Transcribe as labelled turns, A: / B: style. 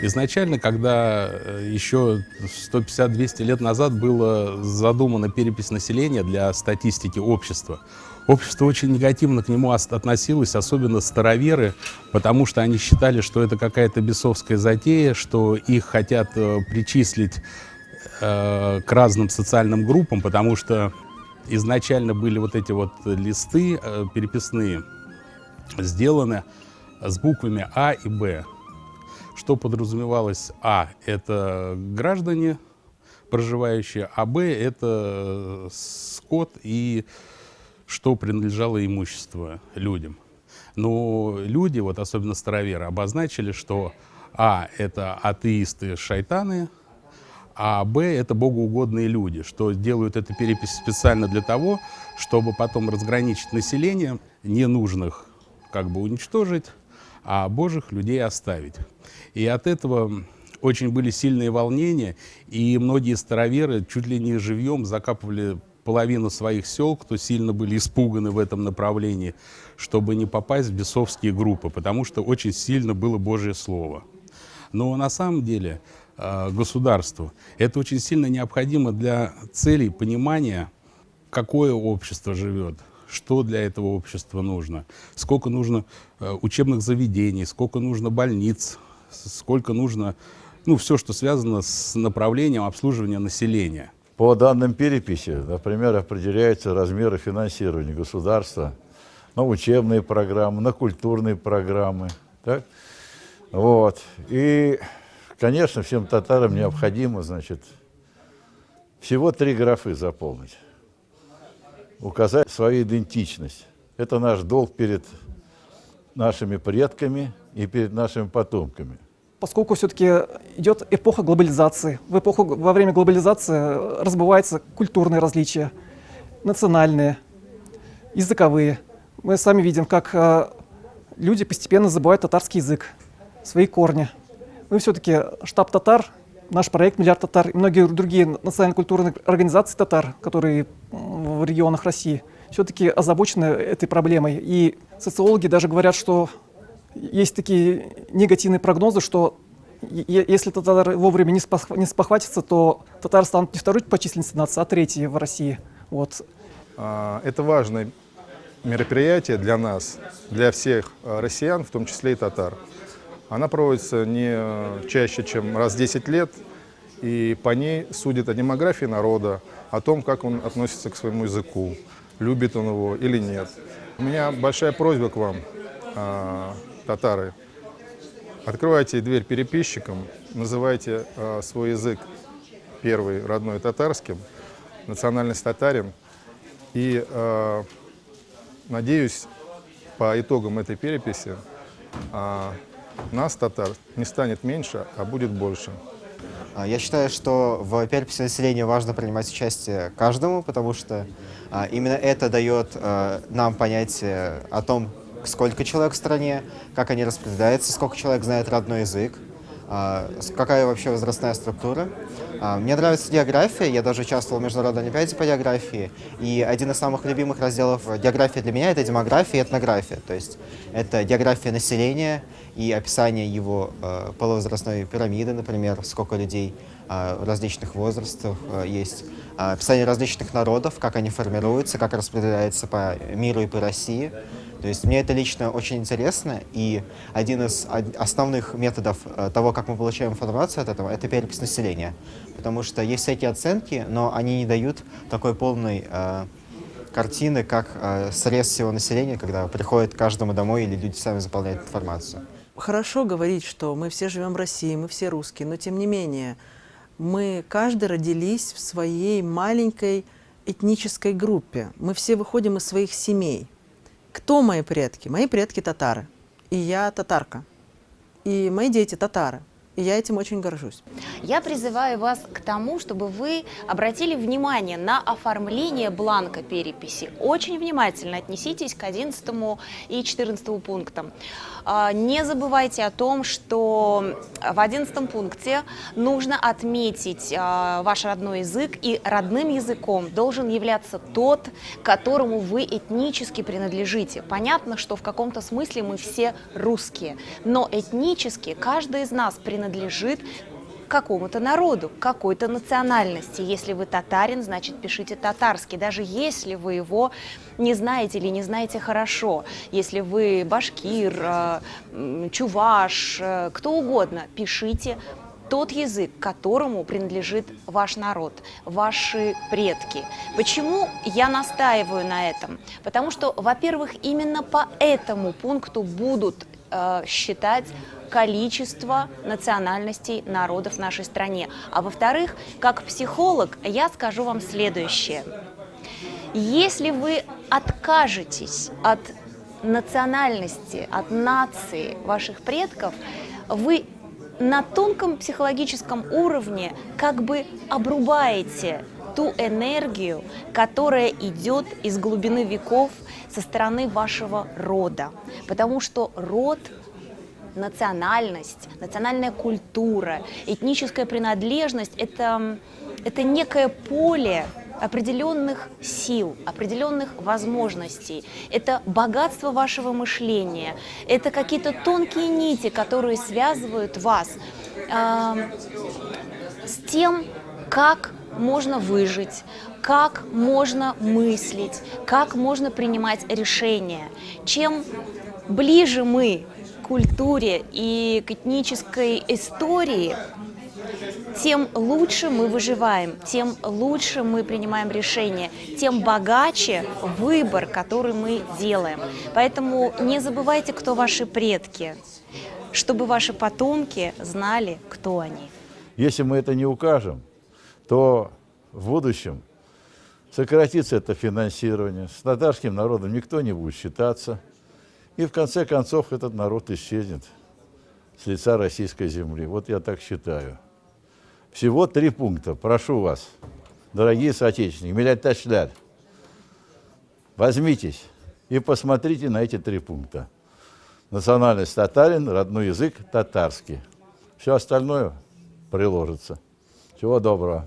A: Изначально, когда еще 150-200 лет назад была задумана перепись населения для статистики общества, общество очень негативно к нему относилось, особенно староверы, потому что они считали, что это какая-то бесовская затея, что их хотят причислить к разным социальным группам, потому что изначально были вот эти вот листы переписные, сделаны с буквами А и Б. Что подразумевалось? А – это граждане, проживающие, а Б – это скот и что принадлежало имущество людям. Но люди, вот особенно староверы, обозначили, что А – это атеисты, шайтаны, а Б – это богоугодные люди, что делают эту перепись специально для того, чтобы потом разграничить население, ненужных как бы уничтожить, а божьих людей оставить. И от этого очень были сильные волнения, и многие староверы чуть ли не живьем закапывали половину своих сел, кто сильно были испуганы в этом направлении, чтобы не попасть в бесовские группы, потому что очень сильно было Божье Слово. Но на самом деле государству это очень сильно необходимо для целей понимания, какое общество живет, что для этого общества нужно, сколько нужно учебных заведений, сколько нужно больниц, сколько нужно, все, что связано с направлением обслуживания населения.
B: По данным переписи, например, определяются размеры финансирования государства на учебные программы, на культурные программы. Так? Вот. И, конечно, всем татарам необходимо, всего 3 графы заполнить. Указать свою идентичность. Это наш долг перед нашими предками и перед нашими потомками.
C: Поскольку все-таки идет эпоха глобализации, во время глобализации разбиваются культурные различия, национальные, языковые. Мы сами видим, как люди постепенно забывают татарский язык, свои корни. Мы все-таки штаб татар, наш проект «Миллиард татар» и многие другие национально-культурные организации татар, которые в регионах России, все-таки озабочены этой проблемой. И социологи даже говорят, что есть такие негативные прогнозы, что если татары вовремя не спохватятся, то татары станут не второй по численности нации, а третьей в России. Вот.
D: Это важное мероприятие для нас, для всех россиян, в том числе и татар. Она проводится не чаще, чем раз в 10 лет, и по ней судят о демографии народа, о том, как он относится к своему языку, любит он его или нет. У меня большая просьба к вам, татары. Открывайте дверь переписчикам, называйте свой язык первый родной татарским, национальность татарин. И надеюсь, по итогам этой переписи нас, татар, не станет меньше, а будет больше.
E: Я считаю, что в переписи населения важно принимать участие каждому, потому что именно это дает нам понятие о том, сколько человек в стране, как они распределяются, сколько человек знает родной язык, какая вообще возрастная структура. Мне нравится география, я даже участвовал в международной олимпиаде по географии, и один из самых любимых разделов географии для меня — это демография и этнография, то есть это география населения и описание его полувозрастной пирамиды, например, сколько людей различных возрастов есть, описание различных народов, как они формируются, как распределяются по миру и по России. То есть мне это лично очень интересно, и один из основных методов того, как мы получаем информацию от этого, это перепись населения. Потому что есть всякие оценки, но они не дают такой полной картины, как срез всего населения, когда приходит к каждому домой или люди сами заполняют информацию.
F: Хорошо говорить, что мы все живем в России, мы все русские, но тем не менее мы каждый родились в своей маленькой этнической группе. Мы все выходим из своих семей. Кто мои предки? Мои предки татары. И я татарка. И мои дети татары. И я этим очень горжусь.
G: Я призываю вас к тому, чтобы вы обратили внимание на оформление бланка переписи. Очень внимательно отнеситесь к 11 и 14 пунктам. Не забывайте о том, что в 11 пункте нужно отметить ваш родной язык, и родным языком должен являться тот, к которому вы этнически принадлежите. Понятно, что в каком-то смысле мы все русские, но этнически каждый из нас принадлежит принадлежит какому-то народу, какой-то национальности. Если вы татарин, значит, пишите татарский, даже если вы его не знаете или не знаете хорошо. Если вы башкир, чуваш, кто угодно, пишите тот язык, которому принадлежит ваш народ, ваши предки. Почему я настаиваю на этом? Потому что, во-первых, именно по этому пункту будут считать количество национальностей народов в нашей стране. А во-вторых, как психолог, я скажу вам следующее. Если вы откажетесь от национальности, от нации ваших предков, вы на тонком психологическом уровне как бы обрубаете ту энергию, которая идет из глубины веков со стороны вашего рода. Потому что род, национальность, национальная культура, этническая принадлежность – это некое поле определенных сил, определенных возможностей. Это богатство вашего мышления, это какие-то тонкие нити, которые связывают вас с тем, как можно выжить, как можно мыслить, как можно принимать решения. Чем ближе мы к культуре и к этнической истории, тем лучше мы выживаем, тем лучше мы принимаем решения, тем богаче выбор, который мы делаем. Поэтому не забывайте, кто ваши предки, чтобы ваши потомки знали, кто они.
B: Если мы это не укажем, то в будущем сократится это финансирование, с татарским народом никто не будет считаться, и в конце концов этот народ исчезнет с лица российской земли. Вот я так считаю. Всего 3 пункта. Прошу вас, дорогие соотечественники, милләттәшләр, возьмитесь и посмотрите на эти 3 пункта. Национальность татарин, родной язык татарский. Все остальное приложится. Всего доброго.